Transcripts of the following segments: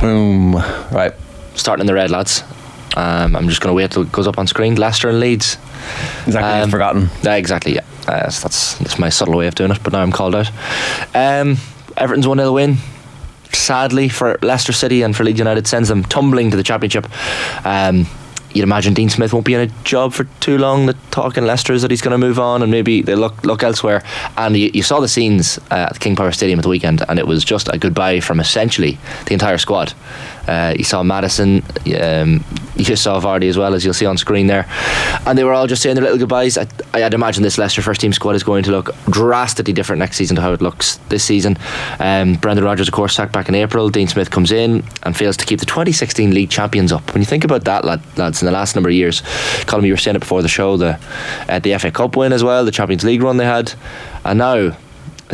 Right. Starting in the red, lads. I'm just going to wait till it goes up on screen. Leicester and Leeds. Exactly, you've forgotten. Exactly, yeah. That's my subtle way of doing it, but now I'm called out. Everton's 1-0 win. Sadly for Leicester City and for Leeds United, sends them tumbling to the Championship. You'd imagine Dean Smith won't be in a job for too long. The talk in Leicester is that he's going to move on and maybe they look elsewhere. And you saw the scenes at the King Power Stadium at the weekend, and it was just a goodbye from essentially the entire squad. You saw Maddison, you saw Vardy as well, as you'll see on screen there, and they were all just saying their little goodbyes. I'd imagine this Leicester first team squad is going to look drastically different next season to how it looks this season. Brendan Rodgers, of course, sacked back in April. Dean Smith comes in and fails to keep the 2016 league champions up. When you think about that, lads, in the last number of years, Colin, you were saying it before the show, the FA Cup win as well, the Champions League run they had, and now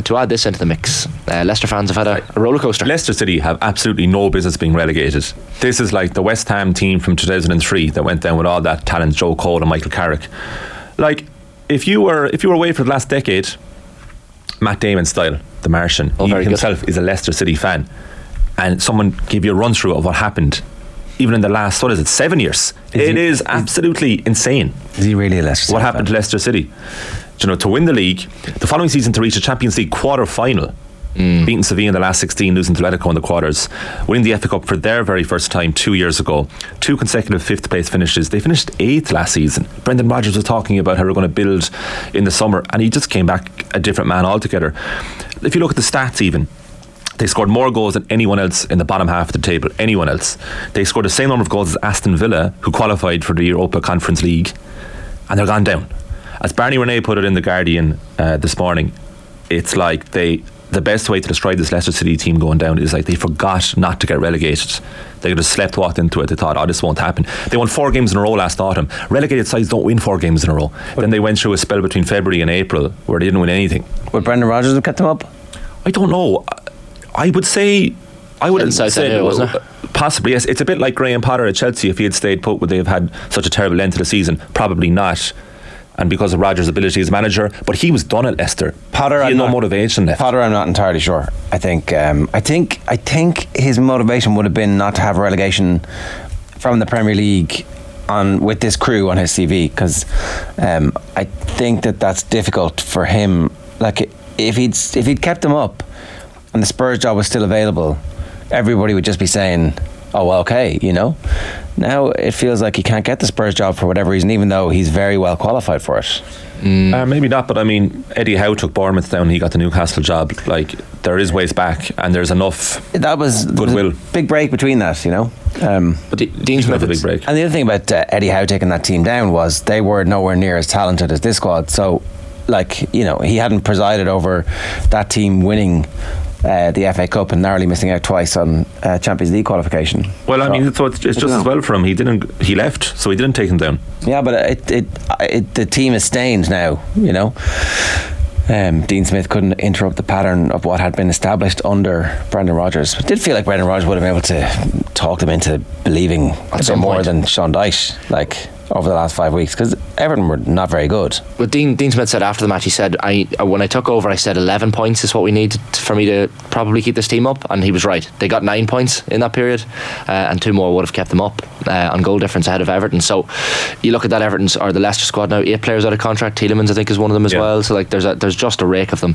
to add this into the mix, Leicester fans have had a roller coaster. Leicester City have absolutely no business being relegated. This is like the West Ham team from 2003 that went down with all that talent, Joe Cole and Michael Carrick. Like, if you were away for the last decade, Matt Damon style, the Martian, he himself is a Leicester City fan, and someone gave you a run through of what happened even in the last 7 years. It is absolutely insane. Is he really a Leicester City what happened to Leicester City? To win the league, the following season to reach a Champions League quarter final, beating Sevilla in the last 16, losing to Atletico in the quarters, winning the FA Cup for their very first time 2 years ago, 2 consecutive 5th place finishes. They finished 8th last season. Brendan Rodgers was talking about how we're going to build in the summer, and he just came back a different man altogether. If you look at the stats even, they scored more goals than anyone else in the bottom half of the table. Anyone else. They scored the same number of goals as Aston Villa, who qualified for the Europa Conference League, and they're gone down. As Barney Renee put it in The Guardian this morning, it's like the best way to describe this Leicester City team going down is like they forgot not to get relegated. They just sleepwalked into it. They thought, this won't happen. They won 4 games in a row last autumn. Relegated sides don't win 4 games in a row. Then they went through a spell between February and April where they didn't win anything. Would Brendan Rodgers have kept them up? I don't know. I would say, wasn't it? Possibly, yes. It's a bit like Graham Potter at Chelsea. If he had stayed put, would they have had such a terrible end to the season? Probably not. And because of Rodgers' ability as manager, but he was done at Leicester. Potter, he had no motivation left. Potter, I'm not entirely sure. I think his motivation would have been not to have relegation from the Premier League with this crew on his CV, because I think that's difficult for him. Like, if he'd kept them up and the Spurs job was still available, everybody would just be saying, oh, well, okay, Now it feels like he can't get the Spurs job for whatever reason, even though he's very well qualified for it. Maybe not, but I mean, Eddie Howe took Bournemouth down, he got the Newcastle job. Like, there is ways back, and there's enough that was goodwill. Big break between that, But Dean Smith had a big break. And the other thing about Eddie Howe taking that team down was they were nowhere near as talented as this squad. So, he hadn't presided over that team winning the FA Cup and narrowly missing out twice on Champions League qualification. Well, I mean, so it's just as well for him. He left, so he didn't take him down. Yeah, but the team is stained now. Dean Smith couldn't interrupt the pattern of what had been established under Brendan Rodgers. It did feel like Brendan Rodgers would have been able to talk them into believing a bit more than Sean Dyche, over the last 5 weeks, because Everton were not very good. But Dean Smith said after the match, he said, when I took over, I said 11 points is what we need for me to probably keep this team up, and he was right. They got 9 points in that period, and 2 more would have kept them up on goal difference ahead of Everton. So you look at that the Leicester squad now, 8 players out of contract. Tielemans, I think, is one of them as well. So there's just a rake of them.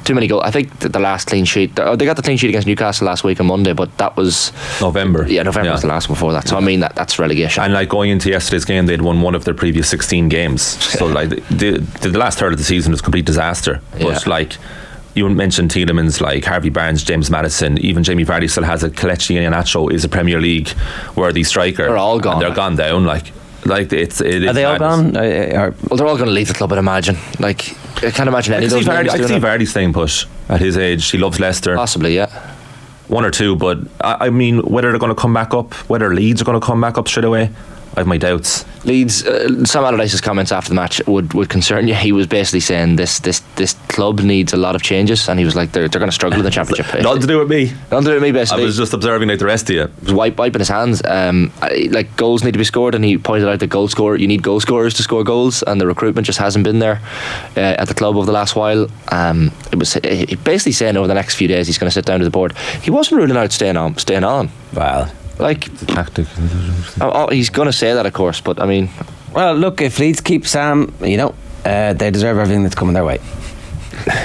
Too many goals. I think the last clean sheet, they got the clean sheet against Newcastle last week on Monday, but that was November. Yeah, November was the last one before that. So I mean, that's relegation. And going into yesterday's game, they'd won one of their previous 16 games. So the last third of the season was a complete disaster. But you mentioned Tielemans, Harvey Barnes, James Maddison, even Jamie Vardy still has a Kelechi Iheanacho is a Premier League worthy striker. They're all gone. And they're gone down. Are they all gone? Well, they're all going to leave the club, I'd imagine. I can't imagine any of those names. I can see Vardy staying put at his age. He loves Leicester. Possibly, yeah. 1 or 2, but I mean, whether they're going to come back up, whether Leeds are going to come back up straight away, I have my doubts. Leeds, Sam Allardyce's comments after the match would concern you. He was basically saying this club needs a lot of changes, and he was like, they're going to struggle in the championship. Nothing to do with me. Nothing to do with me, basically. I was just observing like the rest of you. He was wiping his hands. Like, goals need to be scored, and he pointed out that you need goal scorers to score goals, and the recruitment just hasn't been there at the club over the last while. He basically saying over the next few days he's going to sit down to the board. He wasn't ruling out staying on. Well, like, tactic. He's going to say that, of course, but I mean, well, look, if Leeds keep Sam, they deserve everything that's coming their way.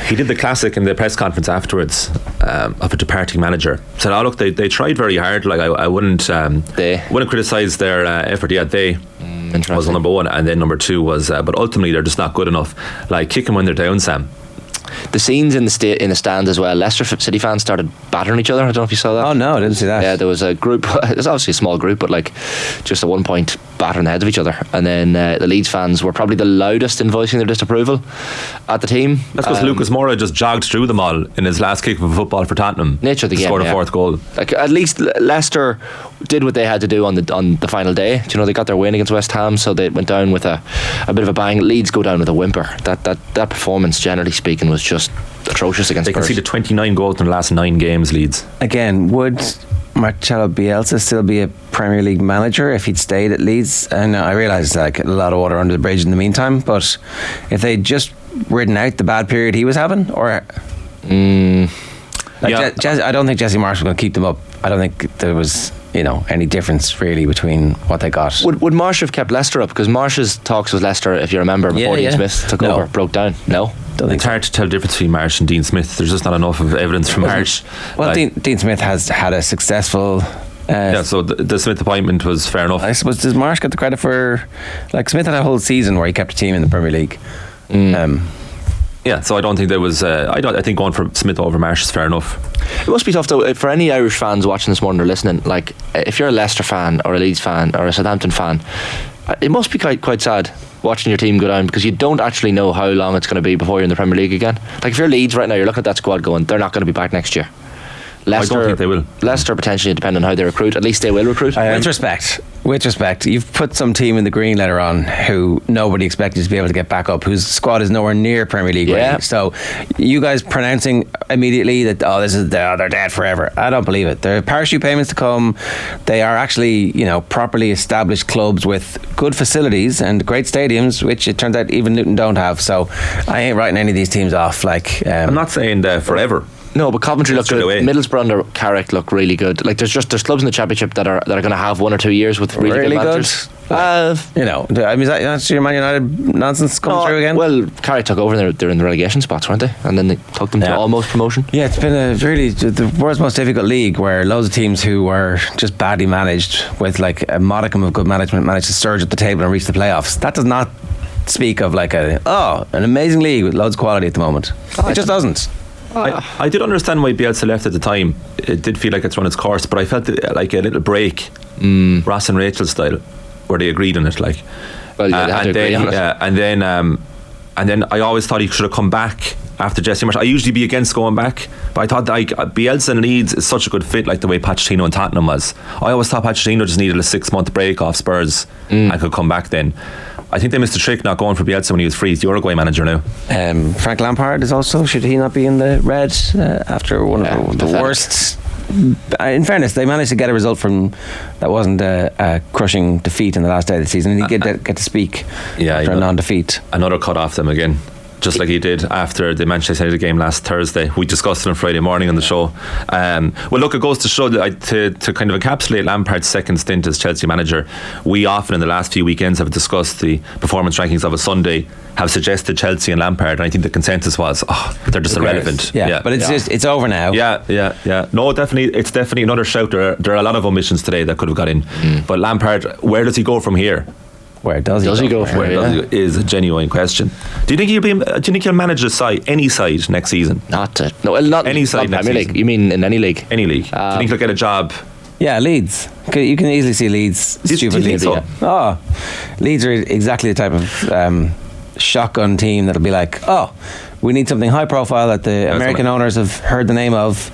He did the classic in the press conference afterwards of a departing manager. Said, "Oh look, they tried very hard. Like I wouldn't criticise their effort. Yeah, they was number one, and then number two was, but ultimately they're just not good enough. Like, kick them when they're down, Sam." The scenes in the stand as well. Leicester City fans started battering each other. I don't know if you saw that. Oh no, I didn't see that. Yeah, there was a group. It was obviously a small group, but like just at one point battering the heads of each other. And then the Leeds fans were probably the loudest in voicing their disapproval at the team. That's because Lucas Moura just jogged through them all in his last kick of a football for Tottenham. Nature of the game. Scored a fourth goal. Like, at least Leicester did what they had to do on the final day. Do you know, they got their win against West Ham, so they went down with a bit of a bang. Leeds go down with a whimper. That performance, generally speaking, was just atrocious against Spurs. They conceded 29 goals in the last 9 games, Leeds. Again, would Marcelo Bielsa still be a Premier League manager if he'd stayed at Leeds? And I realise like a lot of water under the bridge in the meantime, but if they'd just ridden out the bad period he was having, or I don't think Jesse Marsh was going to keep them up. I don't think there was any difference really between what they got. Would Marsh have kept Leicester up? Because Marsh's talks with Leicester, if you remember, before Dean Smith took over, broke down. No, it's hard to tell the difference between Marsh and Dean Smith. There's just not enough of evidence from Marsh. Well, Dean Smith has had a successful so the Smith appointment was fair enough. I suppose, does Marsh get the credit for, like, Smith had a whole season where he kept a team in the Premier League. Yeah, so I don't think there was I think going for Smith over Marsh is fair enough. It must be tough though for any Irish fans watching this morning or listening. Like, if you're a Leicester fan or a Leeds fan or a Southampton fan, it must be quite sad watching your team go down, because you don't actually know how long it's going to be before you're in the Premier League again. Like, if you're Leeds right now, you're looking at that squad going, they're not going to be back next year. Leicester, I don't think they will. Leicester potentially, depending on how they recruit. At least they will recruit. With respect, you've put some team in the green later on who nobody expected to be able to get back up, whose squad is nowhere near Premier League ready. So you guys pronouncing immediately that they're dead forever, I don't believe it. There are parachute payments to come. They are actually properly established clubs with good facilities and great stadiums, which it turns out even Luton don't have. So I ain't writing any of these teams off. Like, I'm not saying forever. No, but Coventry look good. Middlesbrough under Carrick look really good. Like, there's clubs in the Championship that are going to have 1 or 2 years with really good managers. I mean, that's your Man United nonsense coming through again? Well, Carrick took over and they're in the relegation spots, weren't they? And then they took them to almost promotion. Yeah, it's been the world's most difficult league, where loads of teams who were just badly managed with like a modicum of good management managed to surge at the table and reach the playoffs. That does not speak of like an amazing league with loads of quality at the moment. It just doesn't. I did understand why Bielsa left at the time. It did feel like it's run its course, but I felt like a little break, Ross and Rachel style, where they agreed on it. Like, well, they had to agree on it. And then I always thought he should have come back after Jesse Marsh. I usually be against going back, but I thought like Bielsa and Leeds is such a good fit, like the way Pochettino and Tottenham was. I always thought Pochettino just needed a 6-month break off Spurs and could come back then. I think they missed a trick not going for Bielsa when he was free. He's the Uruguay manager now. Frank Lampard is also, should he not be in the red after one of the worst? In fairness, they managed to get a result from that wasn't a crushing defeat in the last day of the season, and he get to speak after a non-defeat. Another cut off them again, just like he did after the Manchester United game last Thursday. We discussed it on Friday morning on the show. Well, look, it goes to show that to kind of encapsulate Lampard's second stint as Chelsea manager, we often in the last few weekends have discussed the performance rankings of a Sunday, have suggested Chelsea and Lampard, and I think the consensus was they're just irrelevant. But it's over now. No, it's definitely another shout. There are a lot of omissions today that could have got in, but Lampard, where does he go from here? Where does he go from here? Is a genuine question. Do you think he'll manage any side next season? Not any side next season. League. You mean in any league? Any league. Do you think he'll get a job? Yeah, Leeds. You can easily see Leeds stupidly. Do you think so? Leeds are exactly the type of shotgun team that'll be like, we need something high profile that the American owners have heard the name of.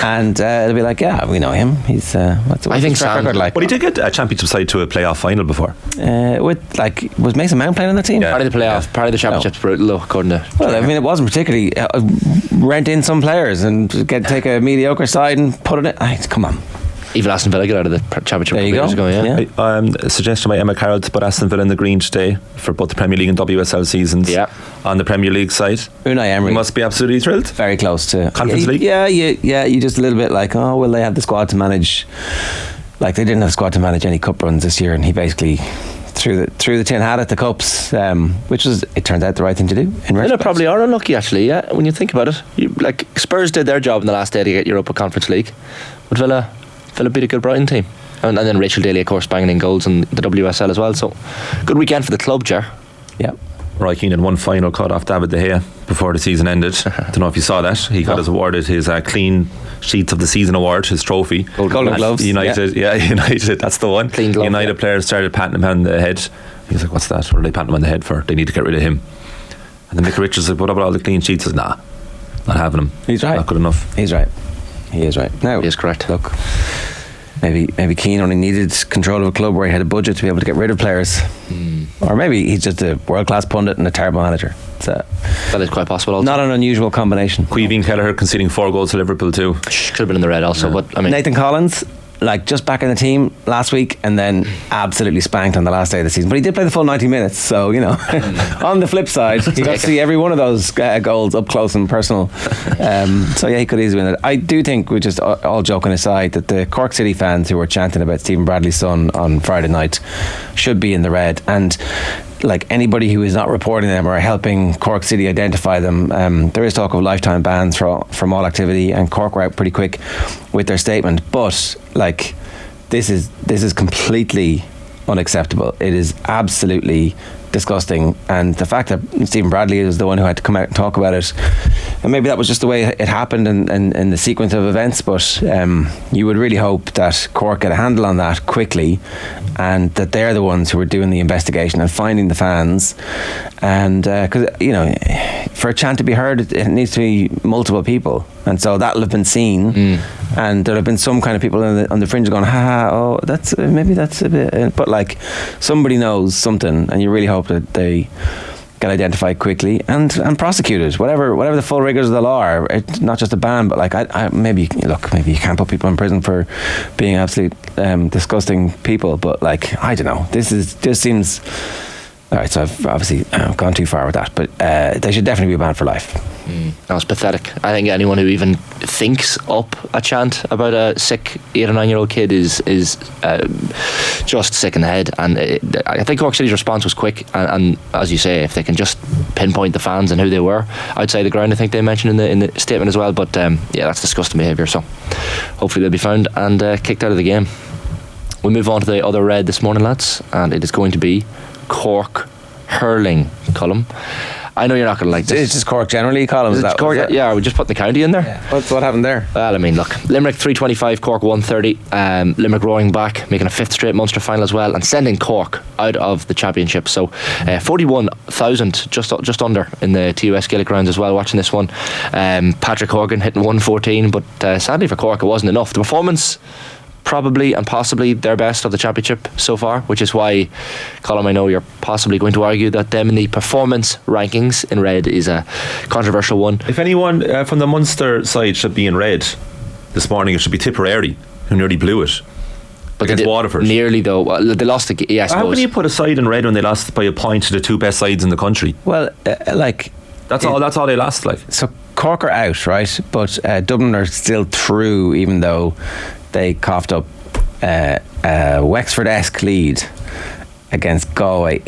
And it'll be like, yeah, we know him. He's what's I think his track Sam- record like? But he did get a championship side to a playoff final before. With was Mason Mount playing on the team? Yeah. Part of the playoff, part of the championship's brutal, though, according to. Well, I mean, it wasn't particularly rent in some players and take a mediocre side and put it in. Come on. Even Aston Villa got out of the championship There you years go. ago, yeah. Yeah. A suggestion by Emma Carroll to put Aston Villa in the green today for both the Premier League and WSL seasons. Yeah. On the Premier League side, Unai Emery he must be absolutely thrilled. very close to Conference League? Yeah, you just a little bit like, oh, will they have the squad to manage? Like, they didn't have the squad to manage any cup runs this year, and he basically threw the tin hat at the cups, which was, it turned out, the right thing to do. In Villa retrospect. probably are unlucky, actually, yeah, when you think about it. Like, Spurs did their job in the last day to get Europa Conference League, but Villa beat a good Brighton team. And then Rachel Daly, of course, banging in goals in the WSL as well. So, good weekend for the club, Ger. Yeah. Roy Keane had one final cut off David De Gea before the season ended. I don't know if you saw that. He got awarded his clean sheets of the season award, his trophy. Golden Gloves. United, United, that's the one. Clean glove, United players started patting him on the head. He was like, what's that? What are they patting him on the head for? They need to get rid of him. And then Mick Richards said, what about all the clean sheets? He says, nah, not having him. He's right. Not good enough. He's right. He is right. Now, He is correct. Look, maybe Keane only needed control of a club where he had a budget to be able to get rid of players. Or maybe he's just a world-class pundit and a terrible manager. That is quite possible also. Not an unusual combination. Queeveen Kelleher conceding 4 goals to Liverpool too. Could have been in the red also, but I mean, Nathan Collins, like, just back in the team last week and then absolutely spanked on the last day of the season. But he did play the full 90 minutes, so, you know. On the flip side, he got to see every one of those goals up close and personal. So yeah, he could easily win it. I do think, we just all joking aside, that the Cork City fans who were chanting about Stephen Bradley's son on Friday night should be in the red. And like, anybody who is not reporting them or helping Cork City identify them, there is talk of lifetime bans from all activity, and Cork were out pretty quick with their statement. But like, this is completely unacceptable. It is absolutely disgusting, and the fact that Stephen Bradley is the one who had to come out and talk about it, and maybe that was just the way it happened in the sequence of events, but you would really hope that Cork get a handle on that quickly, and that they're the ones who are doing the investigation and finding the fans. And because you know, for a chant to be heard, it needs to be multiple people, and so that'll have been seen, and there'll have been some kind of people on the fringe going, oh, that's maybe that's a bit, but like, somebody knows something, and you really hope that they get identified quickly and prosecuted, whatever the full rigors of the law are. It's not just a ban, but like, maybe you can't put people in prison for being absolute disgusting people, but like, I don't know, this seems alright. So I've obviously gone too far with that, but they should definitely be banned for life. that was pathetic. I think anyone who even thinks up a chant about a sick 8 or 9 year old kid is just sick in the head. And I think Cork City's response was quick, and as you say, if they can just pinpoint the fans and who they were outside the ground, I think they mentioned in the statement as well. But yeah, that's disgusting behaviour, so hopefully they'll be found and kicked out of the game. We'll move on to the other red this morning, lads, and it is going to be Cork hurling, Colm. I know you're not going to like this. It's just Cork generally, Colm. Is it Cork? Yeah, we just put the county in there. Yeah. What happened there? Well, I mean, look, Limerick 325, Cork 130. Limerick roaring back, making a 5th straight Munster final as well, and sending Cork out of the championship. So 41,000 just under in the TUS Gaelic grounds as well, watching this one. Patrick Horgan hitting 114, but sadly for Cork it wasn't enough. The performance, probably and possibly their best of the championship so far, which is why, Colm, I know you're possibly going to argue that them in the performance rankings in red is a controversial one. If anyone from the Munster side should be in red this morning, it should be Tipperary, who nearly blew it against Waterford. Nearly though, they lost the. Yeah, I suppose. How can you put a side in red when they lost by a point to the two best sides in the country? Well, that's all they lost. Like, so Cork are out, right? But Dublin are still through, even though they coughed up a Wexford-esque lead against Galway.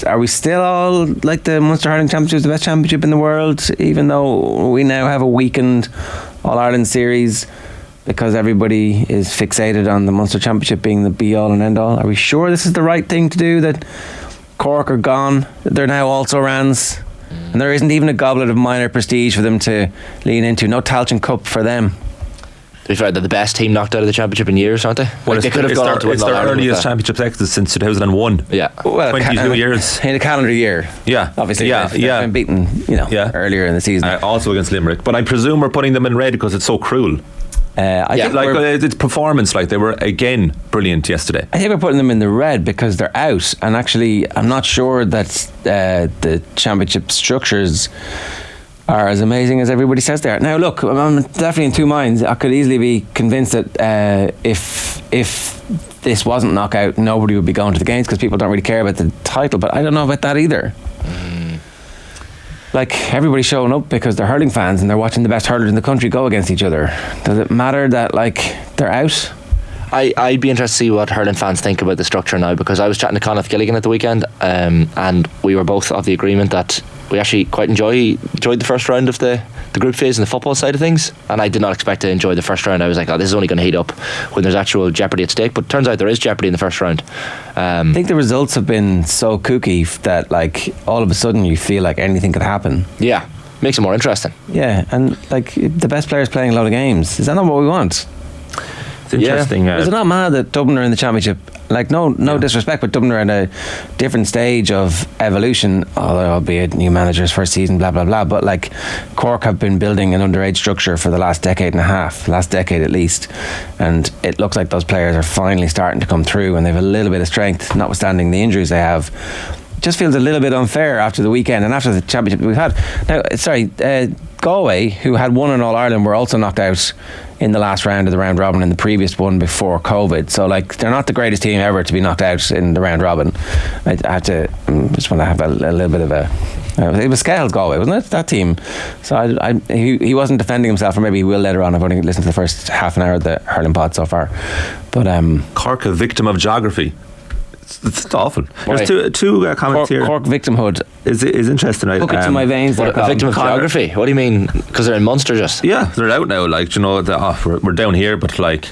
Are we still all like the Munster Hurling Championship is the best championship in the world, even though we now have a weakened All-Ireland series because everybody is fixated on the Munster Championship being the be-all and end-all? Are we sure this is the right thing to do, that Cork are gone, they're now also Rans, and there isn't even a goblet of minor prestige for them to lean into? No Tailteann Cup for them. To be fair, they're the best team knocked out of the championship in years, aren't they? Well, they could have gone on to win it's All their Ireland with earliest that. championship exit since 2001. Yeah. Well, 22 years. in a calendar year. Yeah. Obviously, Yeah, they've yeah. been beaten, earlier in the season. Also against Limerick. But I presume we're putting them in red because it's so cruel. I think Like it's performance, like they were again brilliant yesterday. I think we're putting them in the red because they're out, and actually, I'm not sure that the championship structures are as amazing as everybody says they are. Now, look, I'm definitely in two minds. I could easily be convinced that if this wasn't knockout, nobody would be going to the games because people don't really care about the title. But I don't know about that either. Like, everybody's showing up because they're hurling fans and they're watching the best hurlers in the country go against each other. Does it matter that, like, they're out? I'd be interested to see what hurling fans think about the structure now, because I was chatting to Conor Gilligan at the weekend, and we were both of the agreement that we actually quite enjoyed the first round of the group phase and the football side of things, and I did not expect to enjoy the first round. I was like, oh, this is only going to heat up when there's actual jeopardy at stake, but it turns out there is jeopardy in the first round. I think the results have been so kooky that, like, all of a sudden you feel like anything could happen. Yeah, makes it more interesting. Yeah, and like the best players playing a lot of games. Is that not what we want? It's interesting. Is it not mad that Dublin are in the championship? Like, no disrespect, but Dublin are in a different stage of evolution, although albeit new managers first season, blah blah blah. But like, Cork have been building an underage structure for the last decade and a half, last decade at least, and it looks like those players are finally starting to come through, and they have a little bit of strength, notwithstanding the injuries they have. Just feels a little bit unfair after the weekend and after the championship we've had. Now, Galway, who had won in All Ireland, were also knocked out in the last round of the round robin in the previous one before COVID. So, like, they're not the greatest team ever to be knocked out in the round robin. I have to just want to have a little bit of a. It was Scales Galway, wasn't it? That team. So he wasn't defending himself, or maybe he will later on. I've only listened to the first half an hour of the hurling pod so far. But Cork, a victim of geography. It's awful. Right. There's two comments here. Cork victimhood is interesting, right? hook it to my veins. What, a victim of geography? What do you mean? Because they're in Munster, just? Yeah, they're out now. Like, we're down here, but like,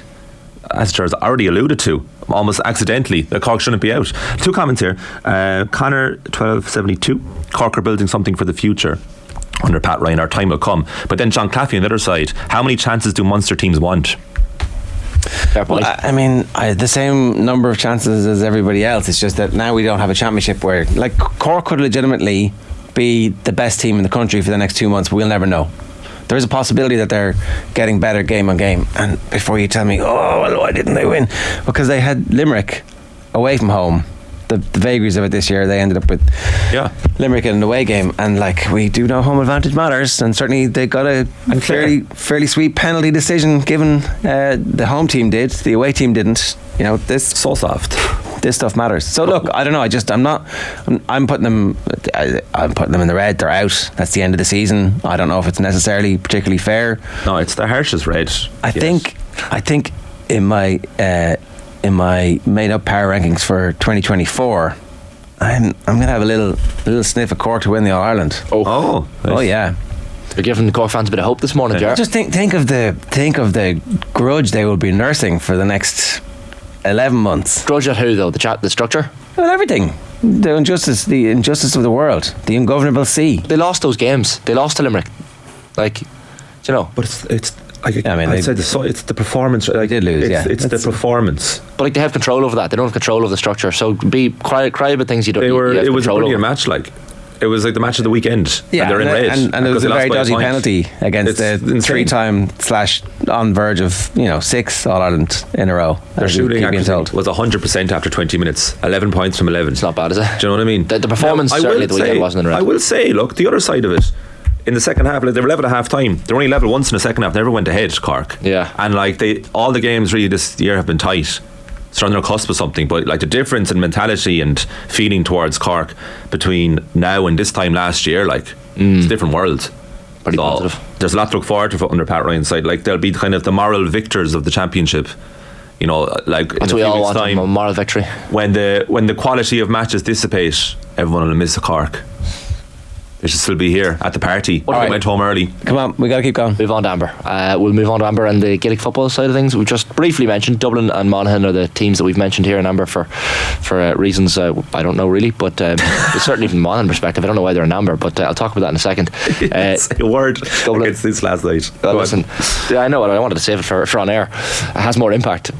as Charles already alluded to, almost accidentally, the Cork shouldn't be out. Two comments here. Connor 1272. Cork are building something for the future. Under Pat Ryan, our time will come. But then John Claffey on the other side. How many chances do Munster teams want? Fair point. Well, I mean, the same number of chances as everybody else. It's just that now we don't have a championship where, like, Cork could legitimately be the best team in the country for the next 2 months, but we'll never know. There is a possibility that they're getting better game on game. And before you tell me, oh, well, why didn't they win? Because they had Limerick away from home. The vagaries of it this year, they ended up with Limerick in an away game, and like, we do know home advantage matters, and certainly they got a fairly sweet penalty decision given. The home team did, the away team didn't. This So soft. This stuff matters. So look, I don't know. I'm putting them in the red. They're out. That's the end of the season. I don't know if it's necessarily particularly fair. No, it's the harshest red. I think in my made up power rankings for 2024, I'm gonna have a little sniff of Cork to win the All Ireland. Oh, nice. Yeah. You're giving the Cork fans a bit of hope this morning, Jar. Just think of the grudge they will be nursing for the next 11 months. Grudge at who though? The structure? Well, everything. The injustice of the world, the ungovernable sea. They lost those games. They lost to Limerick. Like, But it's it's the performance. They did lose. It's the performance. But like, they have control over that. They don't have control of the structure. So cry about things you don't. It was a brilliant over. Match. Like, it was like the match of the weekend. Yeah, and they're in red. And it was a very dodgy penalty against the insane. 3-time / on verge of 6 All Ireland in a row. Their shooting accuracy was 100% after 20 minutes. 11 points from 11. It's not bad, is it? Do you know what I mean? The performance certainly the weekend wasn't in red. I will say, look, the other side of it. In the second half, like, they were level at half time. They were only level once in the second half. They never went ahead, Cork. Yeah. And like, all the games really this year have been tight. It's on their cusp of something, but like, the difference in mentality and feeling towards Cork between now and this time last year, like, it's a different world. Pretty positive. There's a lot to look forward to under Pat Ryan's side. Like, they'll be kind of the moral victors of the championship. Like, that's what we all want, a moral victory. When the quality of matches dissipate, everyone will miss a Cork. They should still be here at the party. They right. went home early. Come on, we got to keep going. Move on to Amber. We'll move on to Amber and the Gaelic football side of things. We just briefly mentioned Dublin and Monaghan are the teams that we've mentioned here in Amber for reasons I don't know really, but certainly from the Monaghan perspective, I don't know why they're in Amber, but I'll talk about that in a second. Say a word Dublin against this last night. Listen, I know, I wanted to save it for on air. It has more impact.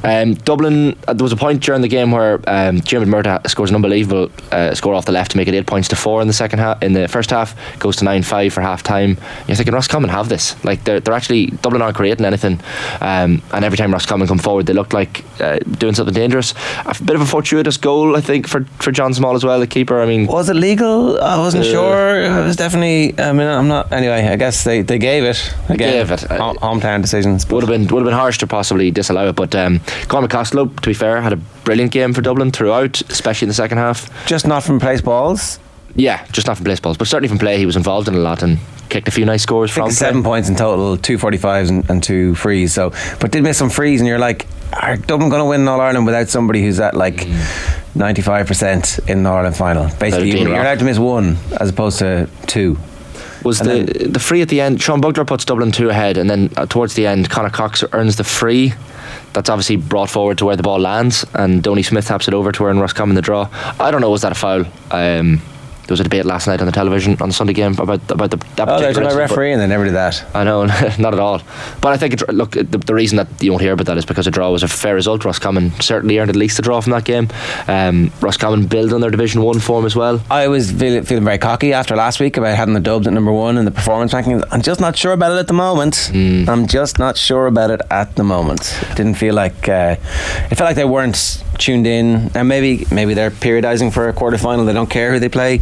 Dublin, there was a point during the game where Jim Murtagh scores an unbelievable score off the left to make it 8 points to 4 in the second half. In the first half, goes to 9-5 for half time. You're thinking Roscommon have this. Like they're actually, Dublin aren't creating anything, and every time Roscommon come forward, they look like doing something dangerous. A bit of a fortuitous goal, I think, for John Small as well, the keeper. I mean, was it legal? I wasn't sure. It was definitely. I mean, I'm not. Anyway, I guess they gave it. Again, hometown decisions. Would have been harsh to possibly disallow it, but Cormac Costello, to be fair, had a brilliant game for Dublin throughout, especially in the second half. Just not from place balls. Yeah, just not from place balls, but certainly from play he was involved in a lot and kicked a few nice scores from 7 points in total, 2 45s and 2 frees. So, but did miss some frees, and you're like, are Dublin going to win All Ireland without somebody who's at like 95% in the All Ireland final? Basically, you're allowed to miss 1 as opposed to 2. Was the free at the end? Sean Bugler puts Dublin 2 ahead, and then towards the end, Conor Cox earns the free. That's obviously brought forward to where the ball lands, and Donny Smith taps it over to earn Roscommon the draw. I don't know, was that a foul? There was a debate last night on the television on the Sunday game about that particular there's incident, no referee and they never did that. I know, not at all. But I think the reason that you won't hear about that is because a draw was a fair result. Roscommon certainly earned at least a draw from that game. Roscommon build on their Division 1 form as well. I was feeling very cocky after last week about having the Dubs at number 1 in the performance rankings. I'm just not sure about it at the moment. I'm just not sure about it at the moment. Didn't feel like it felt like they weren't tuned in, and maybe they're periodising for a quarter-final. They don't care who they play,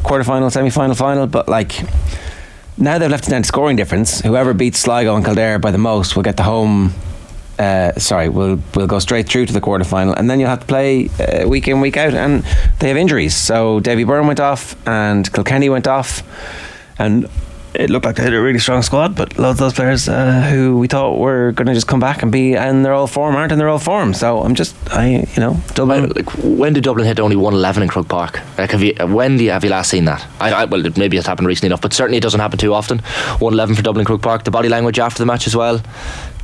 quarter-final, semi-final, final, but like now they've left it down to scoring difference. Whoever beats Sligo and Kildare by the most will get the home we'll go straight through to the quarter-final, and then you'll have to play week in, week out, and they have injuries. So Davy Byrne went off and Kilkenny went off, and it looked like they had a really strong squad, but loads of those players who we thought were going to just come back and be in their old form aren't in their old form. So Dublin. Like, when did Dublin hit only 111 in Croke Park? Like, have you last seen that? Well, maybe it's happened recently enough, but certainly it doesn't happen too often. 111 for Dublin Croke Park. The body language after the match as well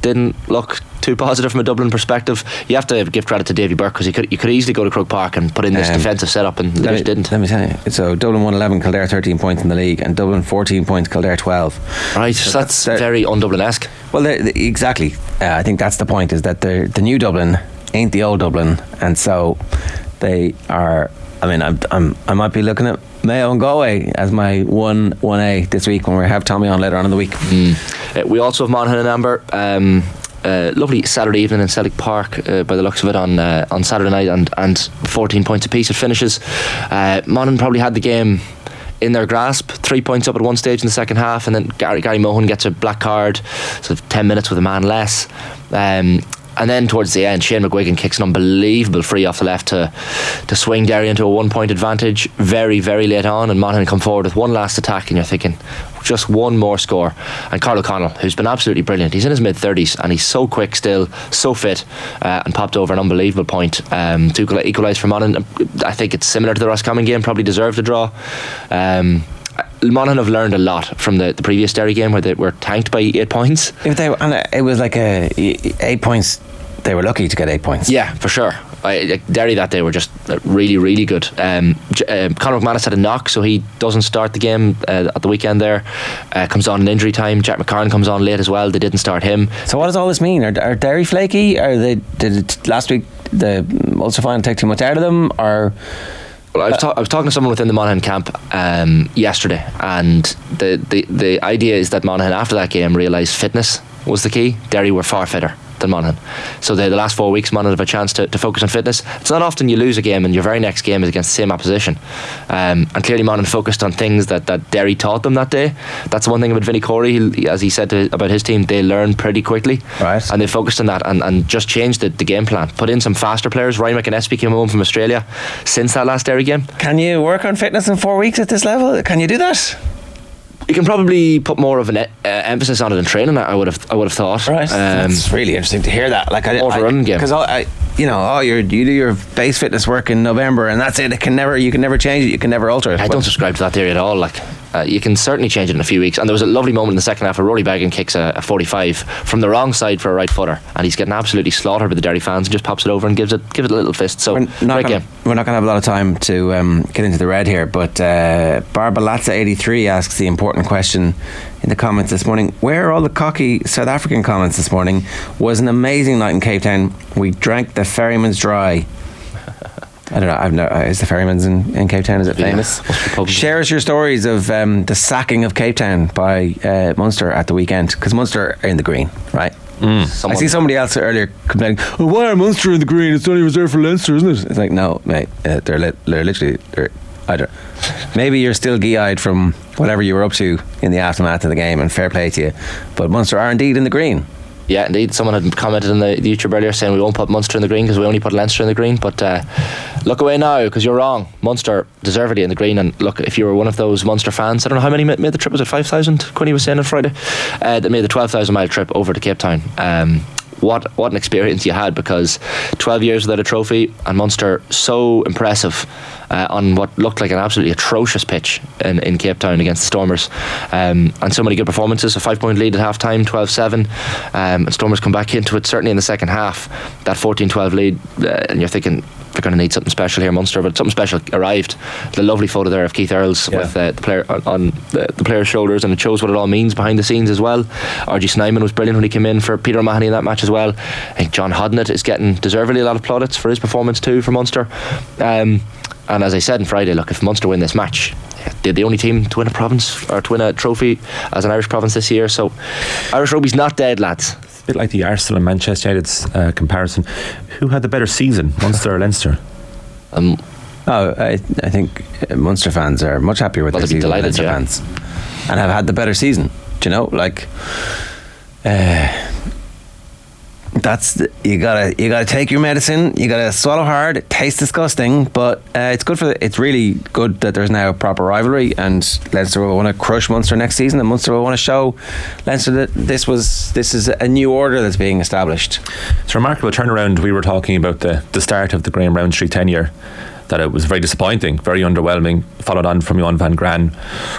didn't look too positive from a Dublin perspective. You have to give credit to Davy Burke, because you could easily go to Croke Park and put in this defensive setup, and they just didn't. Let me tell you. So Dublin 111, Kildare 13 points in the league, and Dublin 14 points, Kildare 12. Right, so that's very un-Dublin-esque. Well, exactly. I think that's the point, is that the new Dublin ain't the old Dublin, and so they are. I mean, I might be looking at Mayo and Galway as my 1A this week when we have Tommy on later on in the week. We also have Monaghan and Amber. Lovely Saturday evening in Celtic Park, by the looks of it, on Saturday night, and 14 points apiece it finishes. Monaghan probably had the game in their grasp, 3 points up at one stage in the second half, and then Gary Mohan gets a black card, so 10 minutes with a man less. And then towards the end, Shane McGuigan kicks an unbelievable free off the left to swing Derry into a 1 point advantage very, very late on, and Monaghan come forward with one last attack, and you're thinking, just one more score. And Carl O'Connell, who's been absolutely brilliant, he's in his mid-30s and he's so quick still, so fit, and popped over an unbelievable point to equalise for Monaghan. I think it's similar to the Roscommon game, probably deserved a draw. Monaghan have learned a lot from the previous Derry game, where they were tanked by 8 points. It was like 8 points. They were lucky to get 8 points. Yeah, for sure. Derry that day were just really, really good. Conor McManus had a knock, so he doesn't start the game at the weekend there. Comes on in injury time. Jack McCarran comes on late as well. They didn't start him. So what does all this mean? Are Derry flaky? Did it last week the Ulster final take too much out of them? Or... Well, I was talking to someone within the Monaghan camp yesterday, and the idea is that Monaghan after that game realised fitness was the key. Derry were far fitter than Monaghan, so the last 4 weeks Monaghan have a chance to focus on fitness. It's not often you lose a game and your very next game is against the same opposition, and clearly Monaghan focused on things that Derry taught them that day. That's the one thing about Vinnie Corey, as he said about his team, they learn pretty quickly, right? And they focused on that and just changed the game plan, put in some faster players. Ryan McInnesby came home from Australia since that last Derry game. Can you work on fitness in 4 weeks at this level? Can you do that? You can probably put more of an emphasis on it in training. I would have thought. Right, it's really interesting to hear that. Like running game, because you do your base fitness work in November, and that's it. You can never change it. You can never alter it. I don't subscribe to that theory at all. Like, You can certainly change it in a few weeks. And there was a lovely moment in the second half where Rory Beggan kicks a 45 from the wrong side for a right footer, and he's getting absolutely slaughtered by the Derry fans, and just pops it over and gives it a little fist. So we're not going to have a lot of time to get into the red here, but Barbalatza 83 asks the important question in the comments this morning: where are all the cocky South African comments this morning? Was an amazing night in Cape Town. We drank the ferryman's dry. I don't know. Is the ferryman's in Cape Town? Is it famous? Share us your stories of the sacking of Cape Town by Munster at the weekend, because Munster are in the green, right? I see somebody else earlier complaining, oh, why are Munster in the green? It's only reserved for Leinster, isn't it? It's like, no, mate, they're literally. I don't. Maybe you're still gee-eyed from whatever you were up to in the aftermath of the game, and fair play to you, but Munster are indeed in the green. Yeah, indeed. Someone had commented in the YouTube earlier saying we won't put Munster in the green because we only put Leinster in the green. But look away now, because you're wrong. Munster deservedly in the green. And look, if you were one of those Munster fans, I don't know how many made the trip. Was it 5,000? Quinny was saying on Friday that made the 12,000 mile trip over to Cape Town. What an experience you had, because 12 years without a trophy, and Munster so impressive on what looked like an absolutely atrocious pitch in Cape Town against the Stormers, and so many good performances. A 5-point lead at half time, 12-7, and Stormers come back into it certainly in the second half, that 14-12 lead, and you're thinking they're going to need something special here, Munster, but something special arrived. The lovely photo there of Keith Earls with the player on the player's shoulders, and it shows what it all means behind the scenes as well. RG Snyman was brilliant when he came in for Peter O'Mahony in that match as well. I think John Hodnett is getting deservedly a lot of plaudits for his performance too for Munster. And as I said on Friday, look, if Munster win this match, they're the only team to win a province or to win a trophy as an Irish province this year. So Irish rugby's not dead, lads. A bit like the Arsenal and Manchester United's comparison. Who had the better season, Munster or Leinster? I think Munster fans are much happier with their season than Leinster fans, and have had the better season. Do you know, like, you gotta take your medicine. You gotta swallow hard. It tastes disgusting, but it's good it's really good that there's now a proper rivalry, and Leinster will want to crush Munster next season, and Munster will want to show Leinster that this is a new order that's being established. It's a remarkable turnaround. We were talking about the start of the Graham Roundtree tenure, that it was very disappointing, very underwhelming, followed on from Johan van Gran.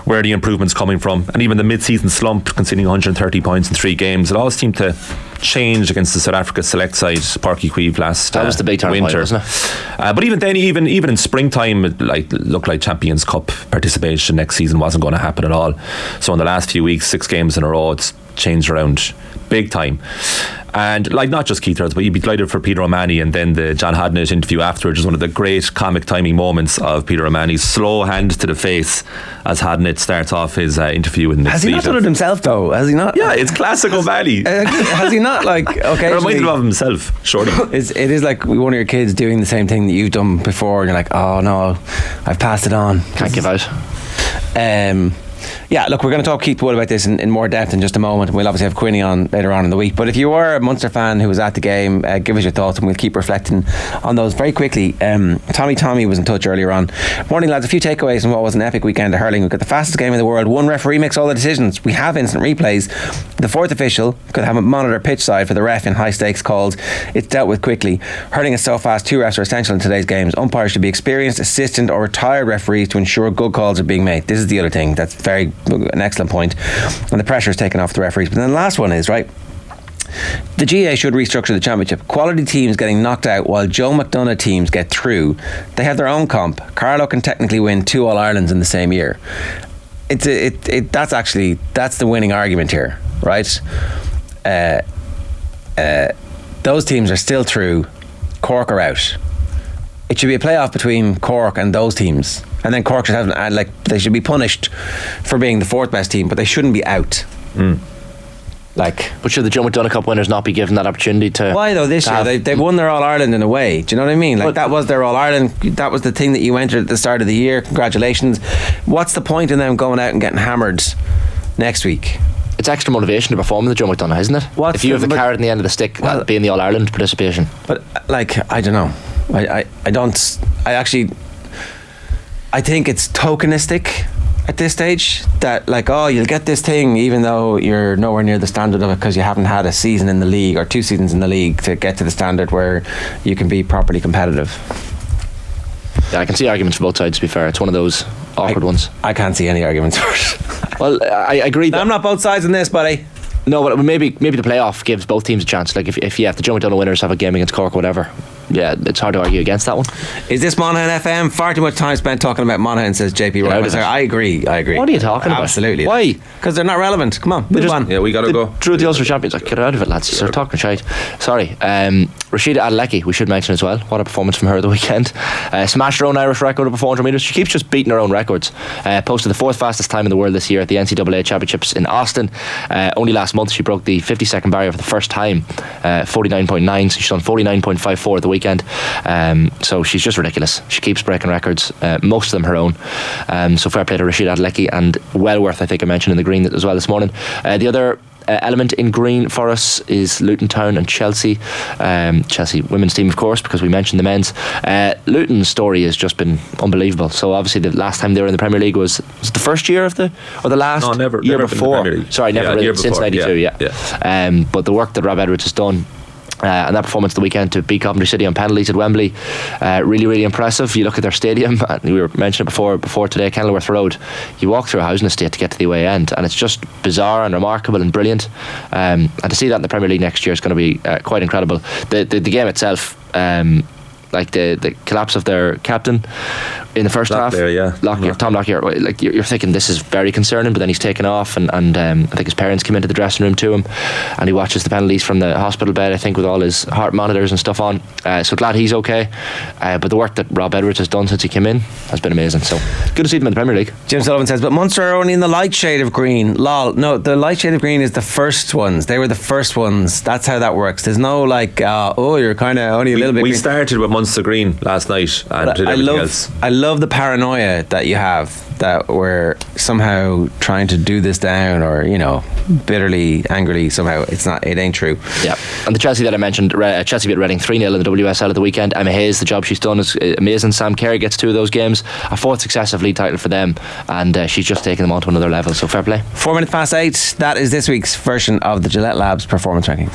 Where are the improvements coming from? And even the mid-season slump, conceding 130 points in 3 games, it all seemed to change against the South Africa select side, Páirc Uí Chaoimh last that was the big turning winter, point, wasn't it? But even then, even in springtime, it looked like Champions Cup participation next season wasn't going to happen at all. So in the last few weeks, 6 games in a row, it's changed around big time. And like, not just Keith Earls, but you'd be delighted for Peter O'Mahony, and then the John Hodnett interview afterwards is one of the great comic timing moments of Peter O'Mahony's slow hand to the face as Hodnett starts off his interview with Nick. Has he not done it himself though? Has he not? Yeah, it's classic O'Mahony. Has he not, like, occasionally? Reminded of himself, surely. It is like one of your kids doing the same thing that you've done before, and you're like, oh no, I've passed it on. Can't give out. Yeah, look, we're going to talk Keith Wood about this in more depth in just a moment, and we'll obviously have Quinny on later on in the week. But if you are a Munster fan who was at the game, give us your thoughts, and we'll keep reflecting on those very quickly. Tommy was in touch earlier on. Morning, lads. A few takeaways from what was an epic weekend of hurling. We've got the fastest game in the world. One referee makes all the decisions. We have instant replays. The fourth official could have a monitor pitch side for the ref in high stakes calls. It's dealt with quickly. Hurling is so fast, 2 refs are essential in today's games. Umpires should be experienced, assistant or retired referees to ensure good calls are being made. This is the other thing that's an excellent point, and the pressure is taken off the referees. But then the last one is, right, the GA should restructure the championship. Quality teams getting knocked out while Joe McDonagh teams get through. They have their own comp. Carlow can technically win 2 All-Irelands in the same year. That's the winning argument here, right? Those teams are still through. Cork are out. It should be a playoff between Cork and those teams, and then Cork should have, they should be punished for being the 4th best team, but they shouldn't be out. But should the Joe McDonagh Cup winners not be given that opportunity to? Why though? This year they've won their All-Ireland in a way. Do you know what I mean? That was their All-Ireland. That was the thing that you entered at the start of the year. Congratulations. What's the point in them going out and getting hammered next week? It's extra motivation to perform in the Joe McDonagh, isn't it? If you have the carrot in the end of the stick, that'd be in the All-Ireland participation. But I don't know. I think it's tokenistic at this stage, that you'll get this thing even though you're nowhere near the standard of it because you haven't had a season in the league or 2 seasons in the league to get to the standard where you can be properly competitive. Yeah, I can see arguments for both sides, to be fair. It's one of those awkward ones. I can't see any arguments for it. Well, I agree. I'm not both sides in this, buddy. No, but maybe the playoff gives both teams a chance. Like if you have the Joe McDonagh winners have a game against Cork or whatever, yeah, it's hard to argue against that one. Is this Monaghan FM? Far too much time spent talking about Monaghan, says JP Ryan. I agree. What are you talking about? Absolutely. Why? Because they're not relevant. Come on, move on. Yeah, we got to go. Drew the Ulster champions. Like, get out of it, lads. You're talking shite. Sorry. Rashida Adeleke, we should mention as well. What a performance from her at the weekend. Smashed her own Irish record of 400 metres. She keeps just beating her own records. Posted the 4th fastest time in the world this year at the NCAA Championships in Austin. Only last month she broke the 50-second barrier for the first time, 49.9. So she's done 49.54 at the weekend. So she's just ridiculous. She keeps breaking records, most of them her own. So fair play to Rashida Adeleke, and well worth, I think I mentioned in the green as well this morning. The other element in green for us is Luton Town and Chelsea. Chelsea women's team, of course, because we mentioned the men's. Luton's story has just been unbelievable. So obviously the last time they were in the Premier League was it the first year of the, or the last year before? Sorry, never really, since 92. But the work that Rob Edwards has done, and that performance the weekend to beat Coventry City on penalties at Wembley, really, really impressive. You look at their stadium, and we were mentioning it before today, Kenilworth Road. You walk through a housing estate to get to the away end, and it's just bizarre and remarkable and brilliant. And to see that in the Premier League next year is going to be quite incredible. The game itself, like the collapse of their captain in the first half, Tom Lockyer, like you're thinking this is very concerning, but then he's taken off, and I think his parents came into the dressing room to him, and he watches the penalties from the hospital bed, I think, with all his heart monitors and stuff on. So glad he's okay. But the work that Rob Edwards has done since he came in has been amazing. So good to see them in the Premier League. Jim Sullivan says, but Munster are only in the light shade of green. Lol. No, the light shade of green is the first ones. They were the first ones. That's how that works. There's no like, you're kind of only a little bit. We green. started with Munster green last night and did everything else. I love the paranoia that you have that we're somehow trying to do this down, or bitterly, angrily. Somehow it ain't true. Yeah. And the Chelsea that I mentioned, Chelsea beat Reading 3-0 in the WSL at the weekend. Emma Hayes, the job she's done is amazing. Sam Carey gets 2 of those games, a 4th successive league title for them, and she's just taking them on to another level. So fair play. 8:04. That is this week's version of the Gillette Labs Performance Rankings.